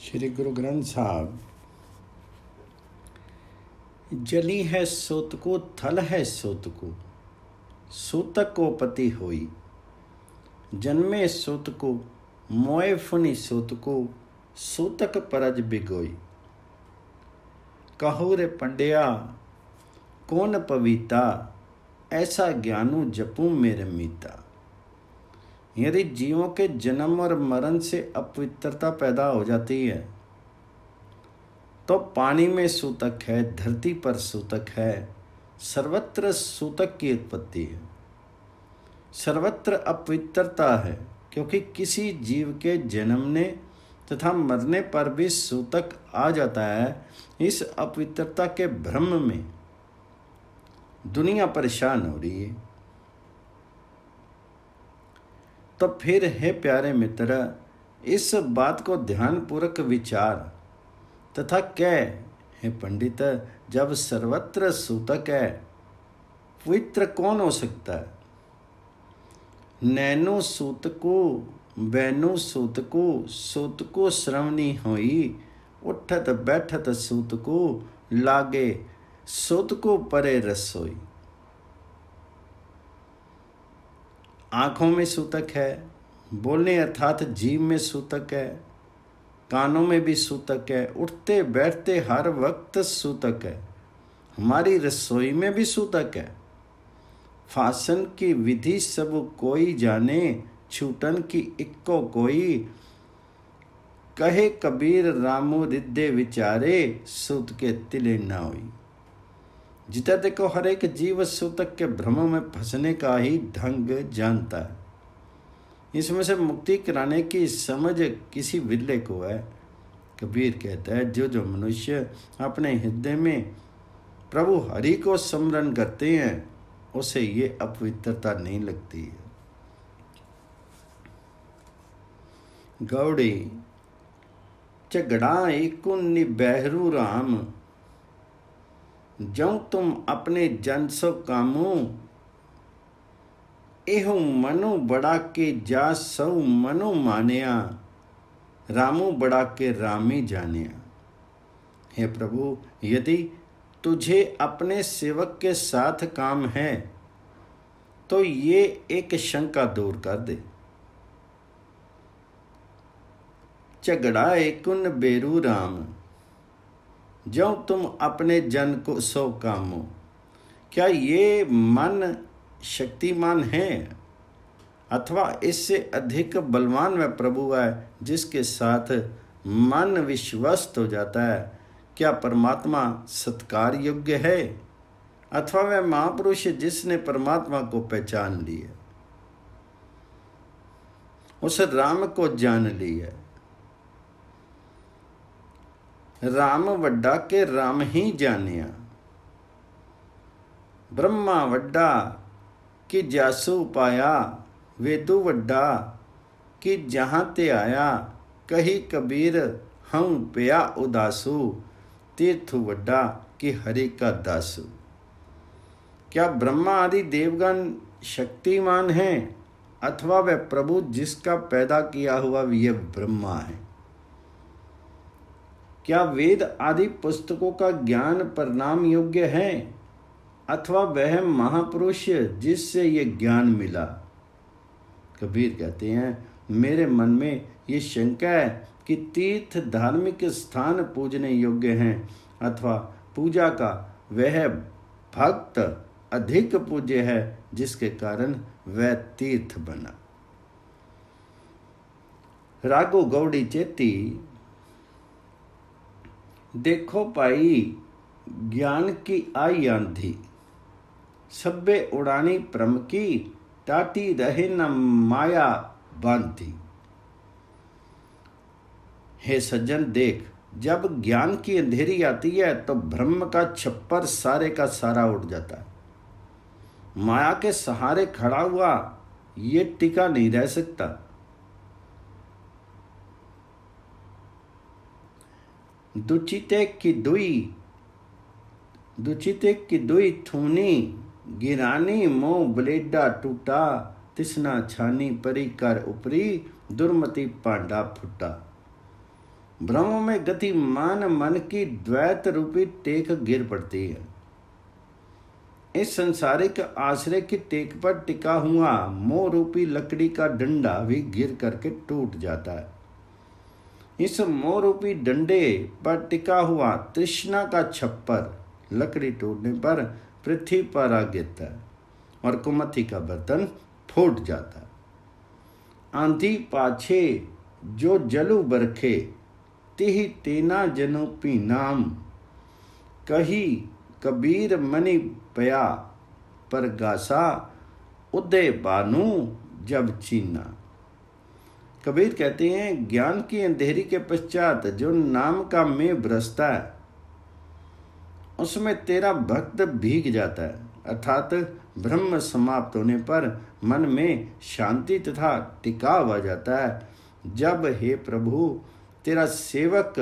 श्री गुरु ग्रंथ साहब। जली है सोत को, थल है सोत को, सूतक को पति होई। जन्मे सूत को, मोए फुनि सूत को, सूतक परज बिगोई। कहो रे पंडिया कौन पविता, ऐसा ज्ञानू जपू मेरे मीता। यदि जीवों के जन्म और मरण से अपवित्रता पैदा हो जाती है तो पानी में सूतक है, धरती पर सूतक है, सर्वत्र सूतक की उत्पत्ति है। सर्वत्र अपवित्रता है क्योंकि किसी जीव के जन्मने तथा मरने पर भी सूतक आ जाता है। इस अपवित्रता के भ्रम में दुनिया परेशान हो रही है। तो फिर हे प्यारे मित्र, इस बात को ध्यानपूर्वक विचार तथा कह, हे पंडित, जब सर्वत्र सूतक है, पवित्र कौन हो सकता है। नैनो सूतको बैनो सूतको, सूतको श्रवणी होई। उठत बैठत सूतको, लागे सूतको परे रसोई। आँखों में सूतक है, बोलने अर्थात जीभ में सूतक है, कानों में भी सूतक है, उठते बैठते हर वक्त सूतक है, हमारी रसोई में भी सूतक है। फासन की विधि सब कोई जाने, छूटन की इक्को कोई। कहे कबीर रामू रिद्धे विचारे, सूत के तिले न होई। जितना देखो हर एक जीव सूतक के भ्रम में फंसने का ही ढंग जानता है। इसमें से मुक्ति कराने की समझ किसी विरले को है। कबीर कहता है, जो जो मनुष्य अपने हृदय में प्रभु हरि को स्मरण करते हैं उसे ये अपवित्रता नहीं लगती है। गौड़ी झगड़ा एक बहरू राम, जौ तुम अपने जन सो कामो। एहु मनु बड़ा के जा सौ मनु मानिया, रामू बड़ा के रामी जानिया। हे प्रभु, यदि तुझे अपने सेवक के साथ काम है तो ये एक शंका दूर कर दे। झगड़ा एकुन बेरू राम, जो तुम अपने जन को सो कामो। क्या ये मन शक्तिमान है अथवा इससे अधिक बलवान वह प्रभु है जिसके साथ मन विश्वस्त हो जाता है? क्या परमात्मा सत्कार योग्य है अथवा वह महापुरुष जिसने परमात्मा को पहचान लिया, उस राम को जान लिया। राम वड्डा के राम ही जानिया। ब्रह्मा वड्डा कि जासू पाया, वेदू वड्डा कि जहाँ ते आया। कही कबीर हम पिया उदासू, तीर्थ वड्डा कि हरि का दासू। क्या ब्रह्मा आदि देवगण शक्तिमान हैं अथवा वह प्रभु जिसका पैदा किया हुआ यह ब्रह्मा है? क्या वेद आदि पुस्तकों का ज्ञान परिणाम योग्य है अथवा वह महापुरुष जिससे ये ज्ञान मिला? कबीर कहते हैं, मेरे मन में ये शंका है कि तीर्थ धार्मिक स्थान पूजने योग्य हैं अथवा पूजा का वह भक्त अधिक पूज्य है जिसके कारण वह तीर्थ बना। रागो गौड़ी चेती। देखो पाई ज्ञान की आई आंधी, सब्बे उड़ानी प्रम की, टाटी रहे न माया बांधी। हे सज्जन देख, जब ज्ञान की अंधेरी आती है तो ब्रह्म का छप्पर सारे का सारा उड़ जाता है। माया के सहारे खड़ा हुआ ये टिका नहीं रह सकता। दुचिते की दुई थूनी, गिरानी मोह ब्लेडा टूटा। तिसना छानी परी कर उपरी, दुर्मति पांडा फुटा। ब्रह्म में गति मान मन की द्वैत रूपी टेक गिर पड़ती है। इस संसारिक आश्रय की टेक पर टिका हुआ मोह रूपी लकड़ी का डंडा भी गिर करके टूट जाता है। इस मोह रूपी डंडे पर टिका हुआ तृष्णा का छप्पर लकड़ी टूटने पर पृथ्वी पर आ गिरता है और कुमति का बर्तन फूट जाता है। आंधी पाछे जो जलु बरखे तिहि तेना जनु पीनाम, कही कबीर मनि पया पर गासा उदय बानु जब चीना। कबीर कहते हैं, ज्ञान की अंधेरी के पश्चात जो नाम का मेघ बरसता है उसमें तेरा भक्त भीग जाता है, अर्थात ब्रह्म समाप्त होने पर मन में शांति तथा टिकाव आ जाता है। जब हे प्रभु तेरा सेवक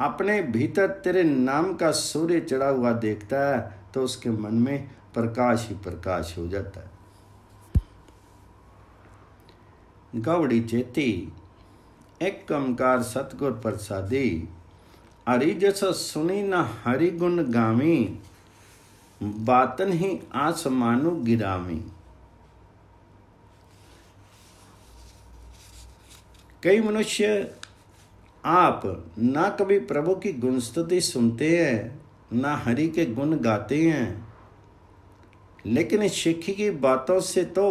अपने भीतर तेरे नाम का सूर्य चढ़ा हुआ देखता है तो उसके मन में प्रकाश ही प्रकाश हो जाता है। गौड़ी चेती एक ओंकार सतगुर प्रसादी, हरि जस सुनी न हरि गुण गामी, बातन ही आसमानु गिरामी। कई मनुष्य आप ना कभी प्रभु की गुणस्तुति सुनते हैं ना हरि के गुण गाते हैं, लेकिन इस शिक्षी की बातों से तो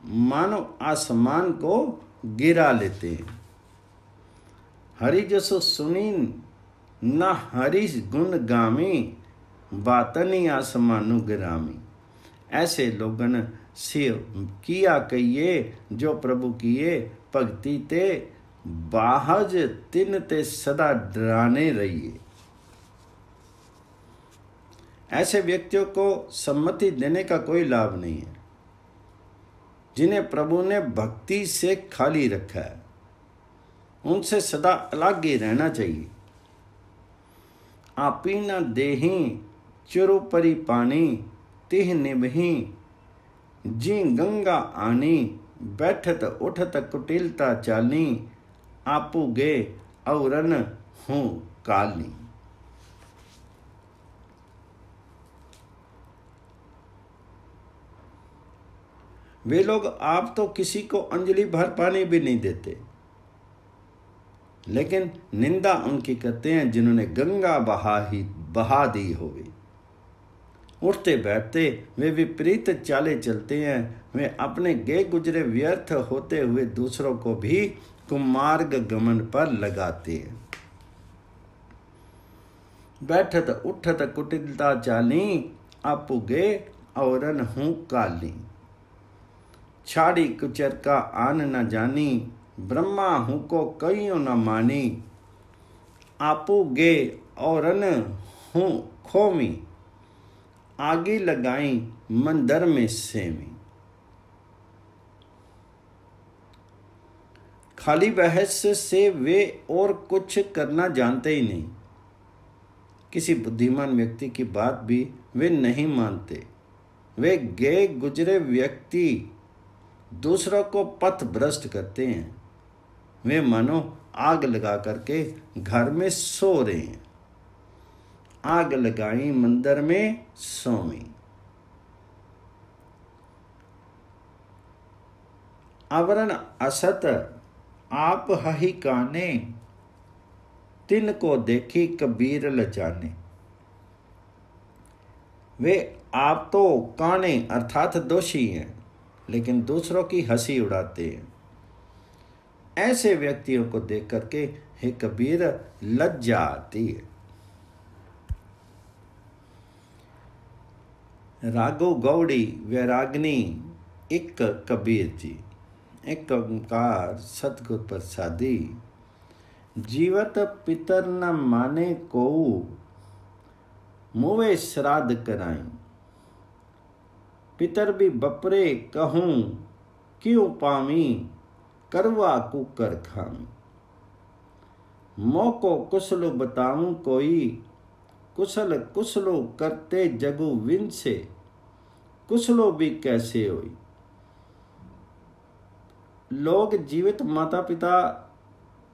मानो आसमान को गिरा लेते हैं। हरि जसो सुनी न हरि गुण गामी, बातनी आसमानु गिरामी। ऐसे लोगन से किया कहिए जो प्रभु किए भक्ति ते बाहज तिन ते सदा डराने रहिए। ऐसे व्यक्तियों को सम्मति देने का कोई लाभ नहीं है जिन्हें प्रभु ने भक्ति से खाली रखा है। उनसे सदा अलग ही रहना चाहिए। आपी न देही चुरु परी पानी, तिह निभही जी गंगा आनी, बैठत उठत कुटिलता चालनी, आपू गे औरन हूँ कालनी। वे लोग आप तो किसी को अंजलि भर पानी भी नहीं देते, लेकिन निंदा उनकी करते हैं जिन्होंने गंगा बहा दी होगी। उठते बैठते वे विपरीत चाले चलते हैं। वे अपने गे गुजरे व्यर्थ होते हुए दूसरों को भी कुमार्ग गमन पर लगाते हैं। बैठत उठत कुटिलता चाली, आपू गे औरन हूँ काली, छाड़ी कुचर का आन न जानी, ब्रह्मा हूँ को कईयों न मानी, आपू गे औरन हूँ खोमी, आगी लगाई मंदर में सेमी। खाली बहस से वे और कुछ करना जानते ही नहीं। किसी बुद्धिमान व्यक्ति की बात भी वे नहीं मानते। वे गे गुजरे व्यक्ति दूसरों को पथ भ्रष्ट करते हैं। वे मानो आग लगा करके घर में सो रहे हैं। आग लगाई मंदिर में सोमी। आवरण असत आप हही काने, तिन को देखी कबीर लजाने। वे आप तो काने अर्थात दोषी हैं, लेकिन दूसरों की हंसी उड़ाते हैं। ऐसे व्यक्तियों को देख करके हे कबीर लज्जा आती है। रागो गौड़ी वैराग्नी एक कबीर जी। एक ओंकार सतगुर प्रसादी, जीवत पितर न माने को, मुवे श्राद्ध कराई, पितर भी बपरे कहूँ क्यों पामी, करवा कुकर खामी। मोको कुशलो बताऊं कोई, कुशल कुशलो करते जगु विन से, कुशलो भी कैसे होई। लोग जीवित माता पिता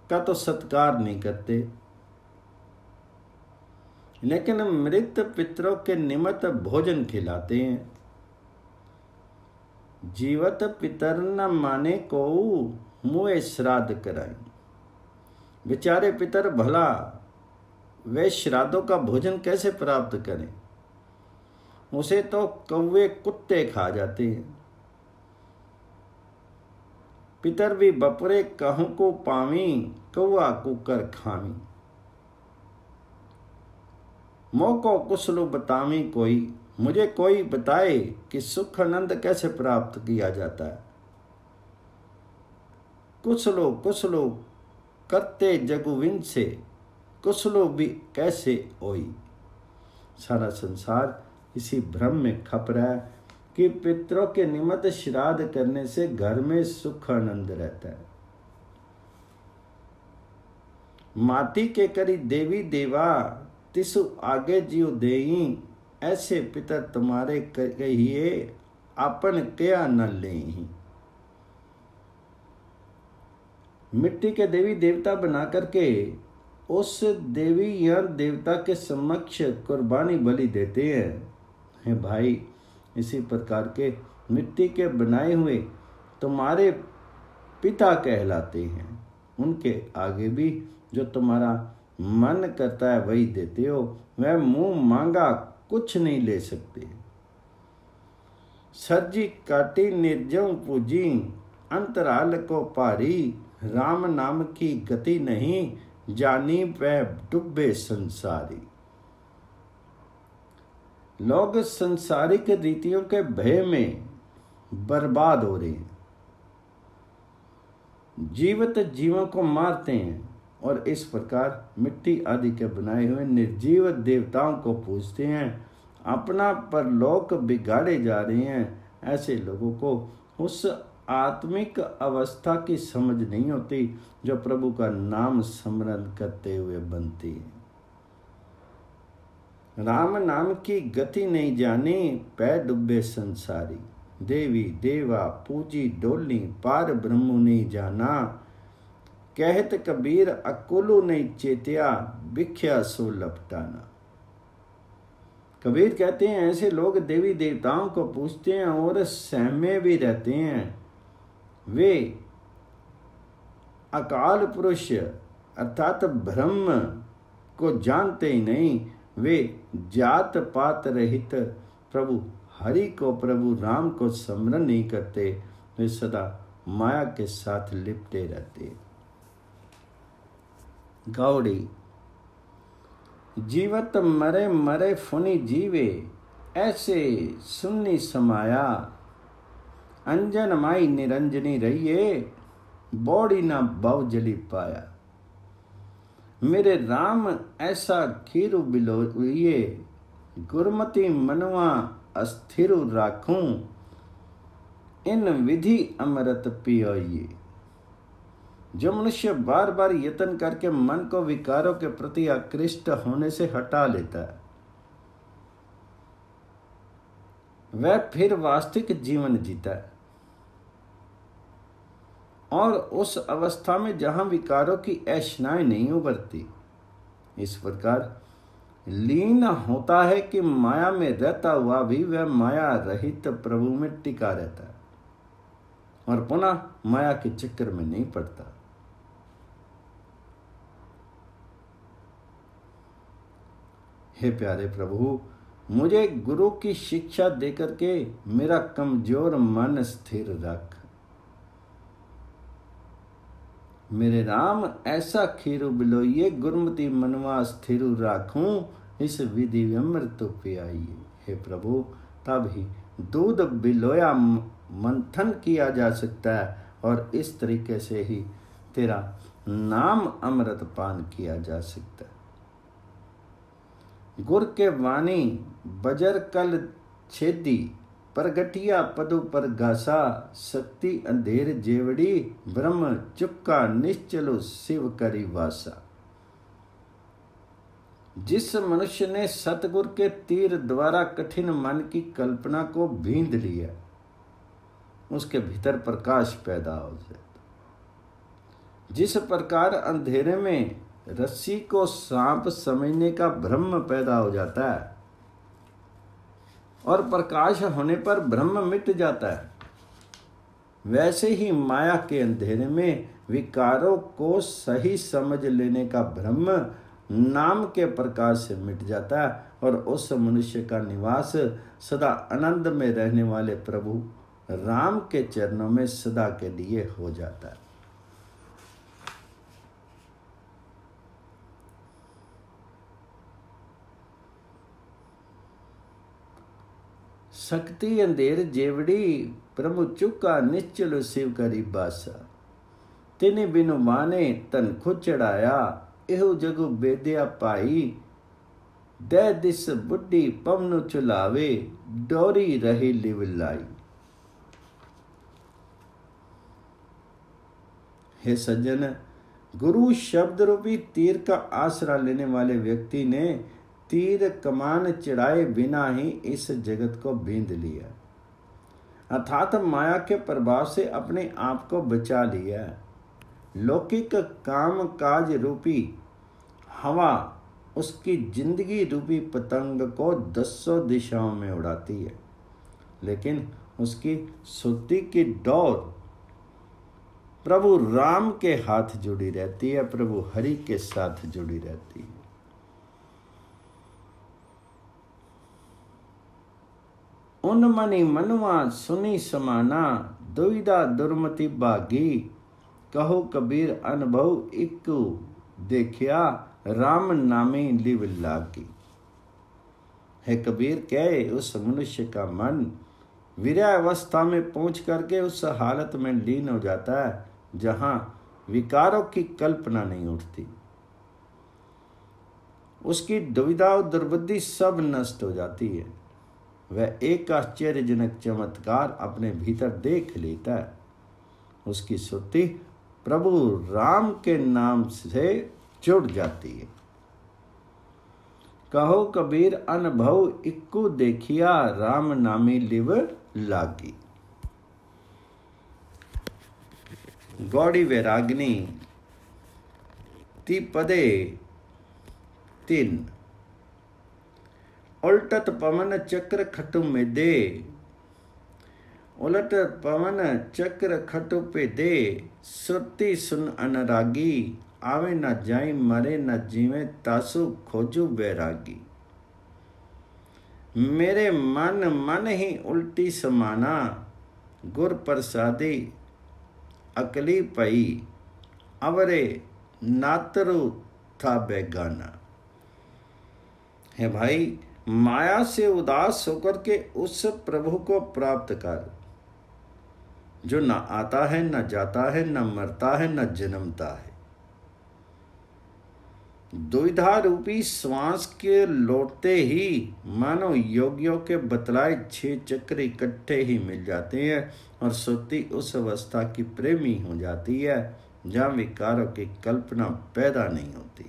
का तो सत्कार नहीं करते, लेकिन मृत पितरों के निमित्त भोजन खिलाते हैं। जीवत पितर न माने को मुँह श्राद्ध कराई। बेचारे पितर भला वे श्राद्धों का भोजन कैसे प्राप्त करें? उसे तो कौवे कुत्ते खा जाते हैं। पितर भी बपरे कहूं को पावी, कौआ कुकर खावी। मोको कुशलो बतावी कोई, मुझे कोई बताए कि सुख आनंद कैसे प्राप्त किया जाता है। कुशलो कुशलो करते जगुविन से, कुशलो भी कैसे होई। सारा संसार इसी भ्रम में खप रहा है कि पितरों के निमित्त श्राद्ध करने से घर में सुख आनंद रहता है। माटी के करी देवी देवा, तिसु आगे जीव देई। ऐसे पितर तुम्हारे कहिए, अपन क्या न लेही। मिट्टी के देवी देवता बना करके उस देवी या देवता के समक्ष कुर्बानी बलि देते हैं भाई। इसी प्रकार के मिट्टी के बनाए हुए तुम्हारे पिता कहलाते हैं। उनके आगे भी जो तुम्हारा मन करता है वही देते हो। वह मुंह मांगा कुछ नहीं ले सकते। सर्जी काटी निर्जव पूजी, अंतराल को पारी। राम नाम की गति नहीं, जानी वह डुब्बे संसारी। लोग संसारिक रीतियों के भय में बर्बाद हो रहे हैं, जीवित जीवों को मारते हैं और इस प्रकार मिट्टी आदि के बनाए हुए निर्जीव देवताओं को पूजते हैं। अपना परलोक बिगाड़े जा रहे हैं। ऐसे लोगों को उस आत्मिक अवस्था की समझ नहीं होती जो प्रभु का नाम स्मरण करते हुए बनती है। राम नाम की गति नहीं जानी, पैर डुब्बे संसारी। देवी देवा पूजी डोली, पार ब्रह्म नहीं जाना। कहत कबीर अकुलु नहीं चेतिया, बिख्या सो लपटाना। कबीर कहते हैं ऐसे लोग देवी देवताओं को पूजते हैं और सहमे भी रहते हैं। वे अकाल पुरुष अर्थात ब्रह्म को जानते ही नहीं। वे जात पात रहित प्रभु हरि को, प्रभु राम को स्मरण नहीं करते। वे सदा माया के साथ लिपटे रहते। गौड़ी जीवत मरे मरे फुनि जीवे, ऐसे सुन्नी समाया। अंजन माई निरंजनी रहिए, बौड़ी ना बव जली पाया। मेरे राम ऐसा खीरु बिलोइए, गुरमति मनवा अस्थिरु राखूं। इन विधि अमृत पियोइए। जो मनुष्य बार बार यत्न करके मन को विकारों के प्रति आकृष्ट होने से हटा लेता है, वह फिर वास्तविक जीवन जीता है। और उस अवस्था में जहां विकारों की ऐशनाएं नहीं उभरती। इस प्रकार लीन होता है कि माया में रहता हुआ भी वह माया रहित प्रभु में टिका रहता है और पुनः माया के चक्कर में नहीं पड़ता। हे प्यारे प्रभु, मुझे गुरु की शिक्षा देकर के मेरा कमजोर मन स्थिर रख। मेरे राम ऐसा खीरु बिलोइए, गुरमति मनवा स्थिर राखूं। इस विधि अमृत पियाइए। हे प्रभु, तब ही दूध बिलोया मंथन किया जा सकता है और इस तरीके से ही तेरा नाम अमृत पान किया जा सकता है। गुर के वाणी बजर कल छेदी, परगटिया पदु पर घासा। शक्ति अंधेर जेवड़ी, ब्रह्म चुपका निश्चलो शिव करी वासा। जिस मनुष्य ने सतगुर के तीर द्वारा कठिन मन की कल्पना को भींद लिया, उसके भीतर प्रकाश पैदा हो जाता। जिस प्रकार अंधेरे में रस्सी को सांप समझने का भ्रम पैदा हो जाता है और प्रकाश होने पर भ्रम मिट जाता है, वैसे ही माया के अंधेरे में विकारों को सही समझ लेने का भ्रम नाम के प्रकाश से मिट जाता है और उस मनुष्य का निवास सदा आनंद में रहने वाले प्रभु राम के चरणों में सदा के लिए हो जाता है। शक्ति अंधेर जेवड़ी प्रभु चुका निश्चल शिव करी बासा, तिने बिनु माने तन खुद चढ़ाया एहो जगु बेदिया पाई, दे दिस बुढ़ी पवनु चुलावे डोरी रही लिव लाई। हे सज्जन, गुरु शब्द रूपी तीर का आसरा लेने वाले व्यक्ति ने तीर कमान चढ़ाए बिना ही इस जगत को बींध लिया, अर्थात माया के प्रभाव से अपने आप को बचा लिया। लौकिक काम काज रूपी हवा उसकी जिंदगी रूपी पतंग को 10 दिशाओं में उड़ाती है, लेकिन उसकी सुर्ती की डोर प्रभु राम के हाथ जुड़ी रहती है, प्रभु हरि के साथ जुड़ी रहती है। उन मनी मनवा सुनी समाना, दुविधा दुर्मति बागी, कहो कबीर अनुभव इक देखिया, राम नामी लिव लागी। है कबीर कहे उस मनुष्य का मन वीर्यावस्था में पहुंच करके उस हालत में लीन हो जाता है जहां विकारों की कल्पना नहीं उठती, उसकी दुविधा और दुर्बुद्धि सब नष्ट हो जाती है। वह एक आश्चर्यजनक चमत्कार अपने भीतर देख लेता है, उसकी सुर्ती प्रभु राम के नाम से जुड़ जाती है। कहो कबीर अनुभव इक्कू देखिया, राम नामी लिव लागी। गौड़ी वैराग्नि ती पदे 3। उलटत पवन चक्र खटु में दे, उलट पवन चक्र खटु पे दे, सुरती सुन अनरागी, आवे न जाई मरे न जीवे, तासु खोजू बैरागी। मेरे मन मन ही उल्टी समाना, गुर प्रसादी अकली पई, अवरे नातरु था बेगाना। है भाई, माया से उदास होकर के उस प्रभु को प्राप्त कर जो न आता है, न जाता है, न मरता है, न जन्मता है। दुविधा रूपी श्वास के लौटते ही मानो योगियों के बतलाए 6 चक्र इकट्ठे ही मिल जाते हैं और सुरती उस अवस्था की प्रेमी हो जाती है जहां विकारों की कल्पना पैदा नहीं होती।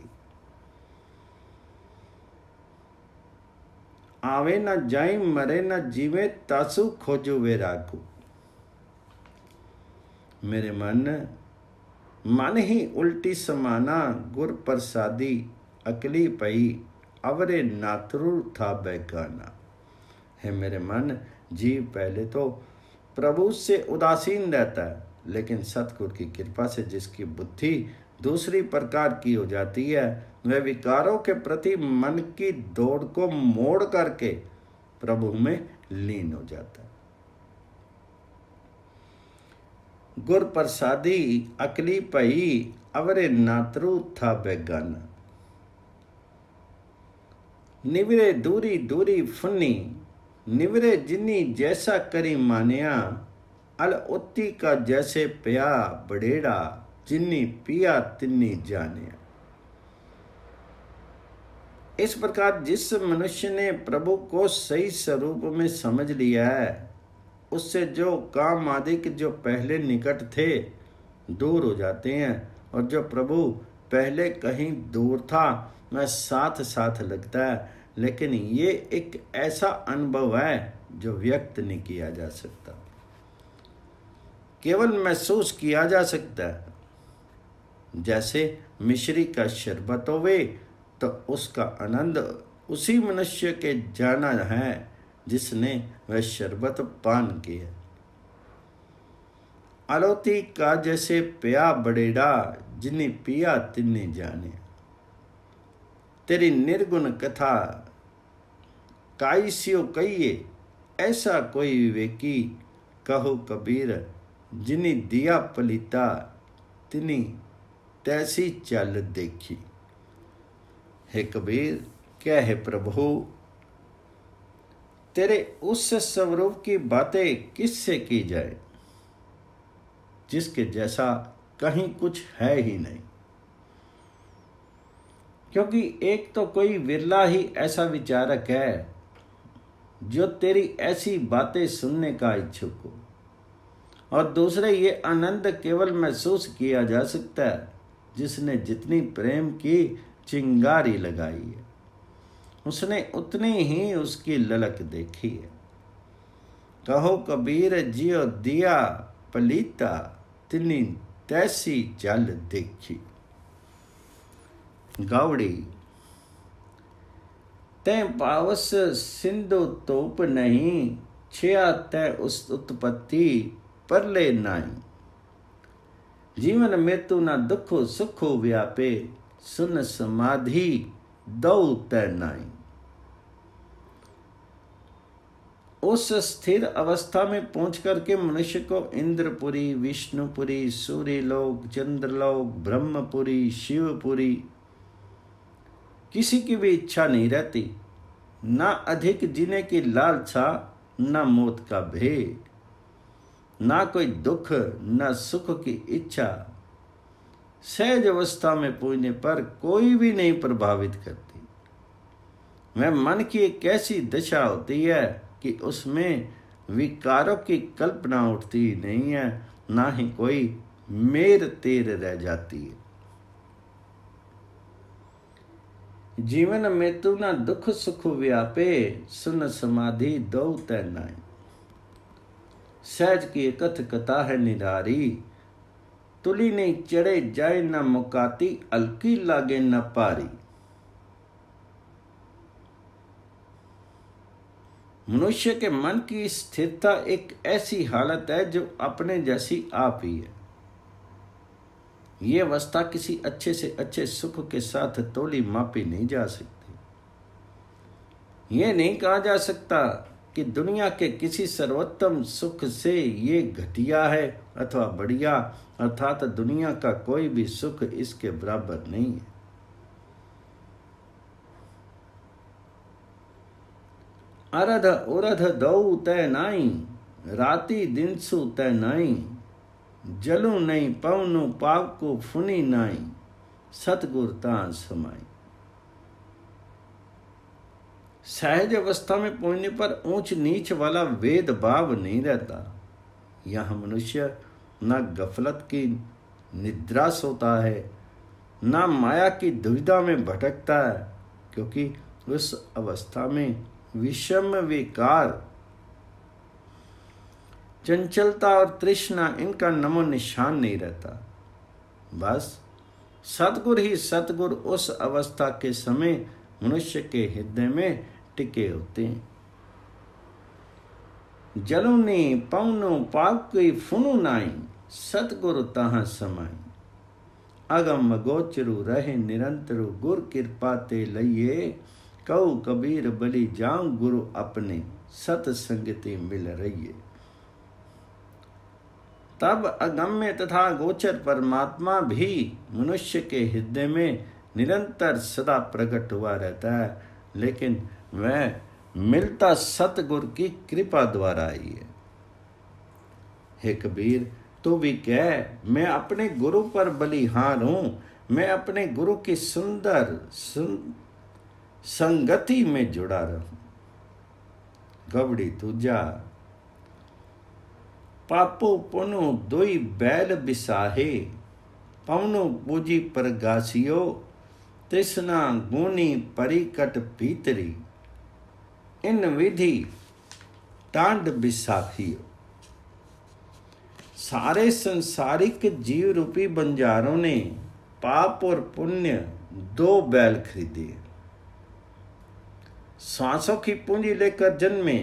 आवे न जाई मरे न जीवे, तासु खोजो वैरागु। मेरे मन ही उल्टी समाना, गुर प्रसादी अकली पई, अवरे नातरु था बेगाना। है मेरे मन, जीव पहले तो प्रभु से उदासीन रहता है, लेकिन सतगुरु की कृपा से जिसकी बुद्धि दूसरी प्रकार की हो जाती है, वह विकारों के प्रति मन की दौड़ को मोड़ करके प्रभु में लीन हो जाता है। गुर प्रसादी अकली पई, अवरे नातरु था बेगाना। निवरे दूरी दूरी फुन्नी, निवरे जिन्नी जैसा करी मानिया, अल उत्ती का जैसे पिया बड़ेड़ा, जिन्नी पिया तिन्नी जानिया। इस प्रकार जिस मनुष्य ने प्रभु को सही स्वरूप में समझ लिया है, उससे जो काम आदि के जो पहले निकट थे दूर हो जाते हैं, और जो प्रभु पहले कहीं दूर था वह साथ साथ लगता है। लेकिन ये एक ऐसा अनुभव है जो व्यक्त नहीं किया जा सकता, केवल महसूस किया जा सकता है। जैसे मिश्री का शरबत होवे तो उसका आनंद उसी मनुष्य के जाना है जिसने वह शरबत पान किया। आलोती का जैसे पिया बड़ेड़ा, जिन्हें पिया तिन्ने जाने। तेरी निर्गुण कथा काईसियो कहिए, ऐसा कोई विवेकी कहो कबीर, जिन्हें दिया पलीता तिनी तैसी चल देखी। हे कबीर, क्या है प्रभु, तेरे उस स्वरूप की बातें किससे की जाए जिसके जैसा कहीं कुछ है ही नहीं। क्योंकि एक तो कोई विरला ही ऐसा विचारक है जो तेरी ऐसी बातें सुनने का इच्छुक हो, और दूसरे ये आनंद केवल महसूस किया जा सकता है जिसने जितनी प्रेम की चिंगारी लगाई है, उसने उतनी ही उसकी ललक देखी है। कहो कबीर, जियो दिया पलीता तिनी तैसी चल देखी। गावड़ी तै पावस सिंधु तोप नहीं, छिया तै उस उत्पत्ति परले नाई। जीवन मृत्यु न दुखो सुखो व्यापे, सुन समाधि दौ तै नाई। उस स्थिर अवस्था में पहुंच करके मनुष्य को इंद्रपुरी, विष्णुपुरी, सूर्यलोक, चंद्रलोक, ब्रह्मपुरी, शिवपुरी किसी की भी इच्छा नहीं रहती, ना अधिक जीने की लालसा, ना मौत का भय, ना कोई दुख, ना सुख की इच्छा। सहज अवस्था में पहुंचने पर कोई भी नहीं प्रभावित करती। वह मन की एक ऐसी दशा होती है कि उसमें विकारों की कल्पना उठती नहीं है, ना ही कोई मेर तेर रह जाती है। जीवन मृत्यु न दुख सुख व्यापे, सुन समाधि दौ तै नाई। सहज की कथ कथा है निरारी, तुली नहीं चढ़े जाए न मुकाती, अलकी लागे न पारी। मनुष्य के मन की स्थिरता एक ऐसी हालत है जो अपने जैसी आप ही है। ये अवस्था किसी अच्छे से अच्छे सुख के साथ तोली मापी नहीं जा सकती। ये नहीं कहा जा सकता कि दुनिया के किसी सर्वोत्तम सुख से ये घटिया है अथवा बढ़िया, अर्थात दुनिया का कोई भी सुख इसके बराबर नहीं है। अरध उरध दौ तै नाई, राती दिन सु तै नाई। जलू नहीं पवनु पाव को फुनी नाई, सतगुर तां समाई। सहज अवस्था में पहुंचने पर ऊंच नीच वाला वेद भाव नहीं रहता। यह मनुष्य न गफलत की निद्रा सोता है, न माया की दुविधा में भटकता है, क्योंकि उस अवस्था में विषम विकार, चंचलता और तृष्णा, इनका नमो निशान नहीं रहता। बस सतगुर ही सतगुर उस अवस्था के समय मनुष्य के हृदय में टिके होते हैं। जलुनी पवनु पाकई फुनु नाई, सतगुरु तहाँ समाई। अगम गोचरु रहे निरंतरु, गुर कृपा ते लइए। कहु कबीर बलि जाऊं गुरु अपने, सत संगति मिल रहिए। तब अगम्य तथा गोचर परमात्मा भी मनुष्य के हृदय में निरंतर सदा प्रकट हुआ रहता है, लेकिन वह मिलता सतगुरु की कृपा द्वारा ही है। हे कबीर, तू भी कह, मैं अपने गुरु पर बलिहार हूं, मैं अपने गुरु की सुंदर संगति में जुड़ा रहूं। गवड़ी तुझा पापो पुनु दोई बैल बिसाहे, पवनु पूजी परगासियो, तृष्णा गुनी परिकट भीतरी। इन विधि टांड बिसाखियो। सारे संसारिक जीव रूपी बंजारों ने पाप और पुण्य दो बैल खरीदे, सांसों की पूंजी लेकर जन्मे,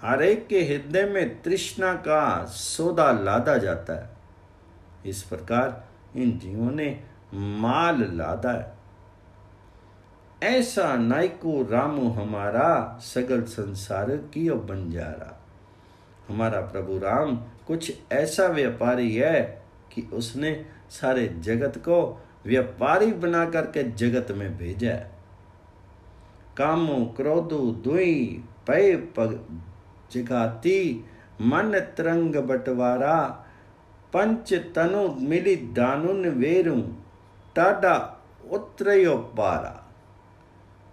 हर एक के हृदय में तृष्णा का सौदा लादा जाता है। इस प्रकार इन जीवों ने माल लादा है। ऐसा नाइको रामू हमारा, सगल संसार की बंजारा। हमारा प्रभु राम कुछ ऐसा व्यापारी है कि उसने सारे जगत को व्यापारी बना करके जगत में भेजा है। कामो क्रोधो दुई पय पग जगाती, मन तरंग बटवारा, पंच तनु मिली दानुन वेरू, टाडा उतरयो पारा।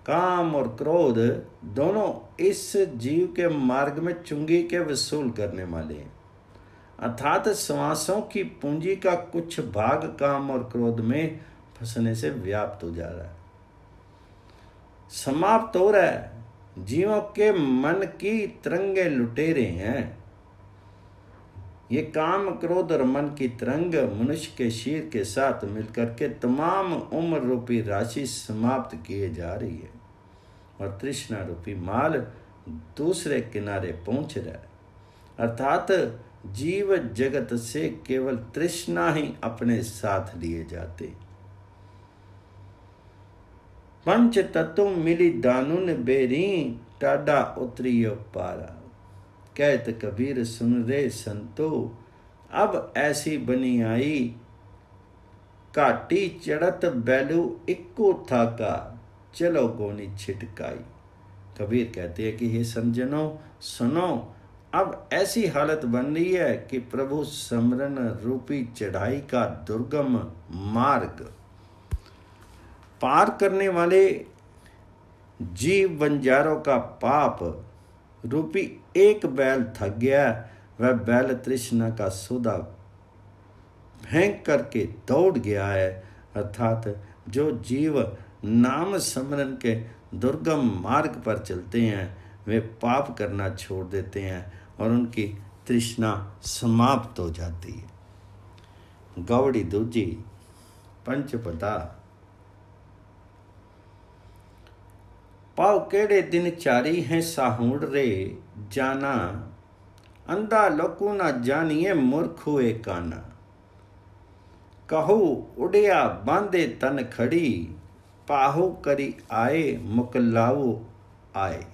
काम और क्रोध दोनों इस जीव के मार्ग में चुंगी के वसूल करने वाले हैं, अर्थात श्वासों की पूंजी का कुछ भाग काम और क्रोध में फंसने से व्याप्त हो जा रहा है, समाप्त हो रहा है। जीवों के मन की तरंगे लुटेरे हैं। ये काम क्रोध और मन की तरंग मनुष्य के शीर के साथ मिलकर के तमाम उम्र रूपी राशि समाप्त किए जा रही है और तृष्णा रूपी माल दूसरे किनारे पहुंच रहा है, अर्थात जीव जगत से केवल तृष्णा ही अपने साथ लिए जाते। पंच तत्व मिली दानुन बेरी, टाडा उतरियो पारा। कहत कबीर सुन रे संतो, अब ऐसी बनी आई, काटी चढ़त बैलू इक्को थाका, चलो गोनी छिटकाई। कबीर कहते हैं कि हे संजनों सुनो, अब ऐसी हालत बन रही है कि प्रभु समरन रूपी चढ़ाई का दुर्गम मार्ग पार करने वाले जीव बंजारों का पाप रूपी एक बैल थक गया। वह बैल तृष्णा का सौदा फेंक करके दौड़ गया है, अर्थात जो जीव नाम स्मरण के दुर्गम मार्ग पर चलते हैं वे पाप करना छोड़ देते हैं और उनकी तृष्णा समाप्त हो जाती है। गौड़ी दूजी पंचपदा। पाव केड़े दिन चारी हैं साहूड़ रे, जाना अंधा लोकू ना जानिए मूर्ख हुए काना। कहू उड़िया बांधे तन खड़ी, पाहु करी आए मुकलाऊ आए।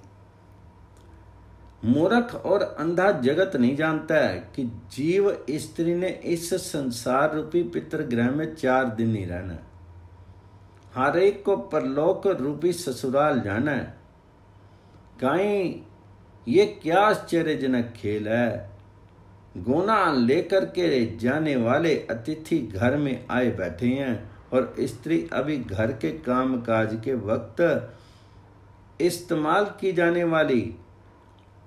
मूर्ख और अंधा जगत नहीं जानता है कि जीव स्त्री ने इस संसार रूपी पितृगृह में 4 दिन ही रहना है। हर एक को परलोक रूपी ससुराल जाना है। कहीं ये क्या आश्चर्यजनक खेल है। गोना लेकर के जाने वाले अतिथि घर में आए बैठे हैं और स्त्री अभी घर के काम काज के वक्त इस्तेमाल की जाने वाली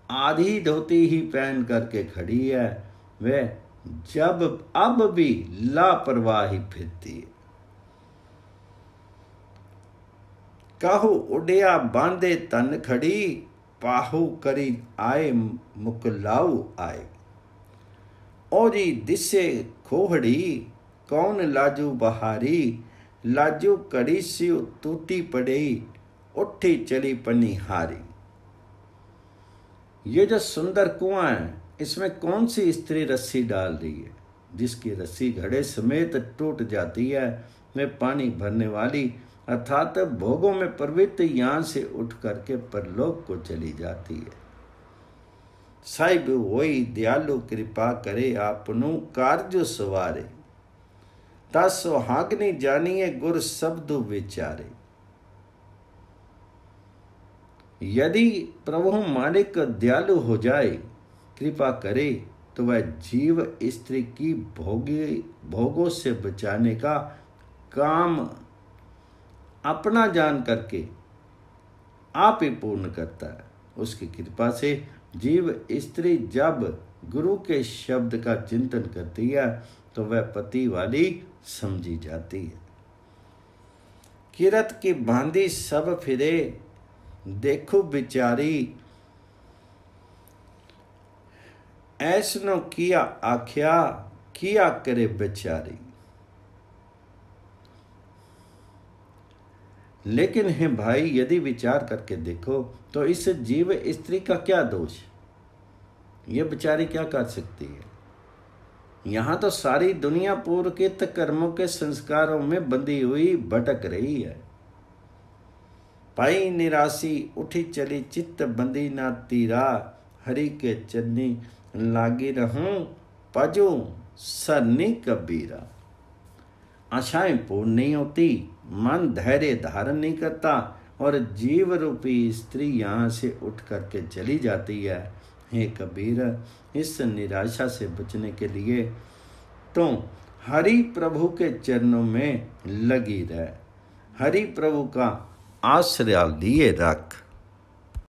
आधी धोती ही पहन करके खड़ी है। वह जब अब भी लापरवाही फिरती है। कहू उड़िया बांधे तन खड़ी, पाहु करी आए मुकलाऊ आए। ओरी दिसे खोहड़ी, कौन लाजू बहारी, लाजू कड़ी सी टूटी पड़ी, उठी चली पनी हारी। ये जो सुंदर कुआं है इसमें कौन सी स्त्री रस्सी डाल रही है। जिसकी रस्सी घड़े समेत टूट जाती है वे पानी भरने वाली अर्थात भोगों में प्रवृत्त यहाँ से उठ करके परलोक को चली जाती है। साहिब वही दयालु कृपा करे आपनु कार्य सवारे, ता सुहागनी जानिए गुर शब्द विचारे। यदि प्रभु मालिक दयालु हो जाए कृपा करे तो वह जीव स्त्री की भोगों से बचाने का काम अपना जान करके आप ही पूर्ण करता है। उसकी कृपा से जीव स्त्री जब गुरु के शब्द का चिंतन करती है तो वह पति वाली समझी जाती है। किरत की बांधी सब फिरे, देखो बिचारी, ऐसनो किया आख्या, किया करे बेचारी। लेकिन है भाई, यदि विचार करके देखो तो इस जीव स्त्री का क्या दोष? ये बेचारी क्या कर सकती है? यहाँ तो सारी दुनिया पूर्वकृत कर्मों के संस्कारों में बंधी हुई भटक रही है। पाई निराशी उठी चली चित्त बंदी ना तीरा, हरि के चन्नी लागी रहूं पजू सरनी कबीरा। आशाएं पूर्ण नहीं होती, मन धैर्य धारण नहीं करता और जीव रूपी स्त्री यहाँ से उठ करके चली जाती है। हे कबीर, इस निराशा से बचने के लिए तो हरि प्रभु के चरणों में लगी रह, हरि प्रभु का आश्रय लिए रख।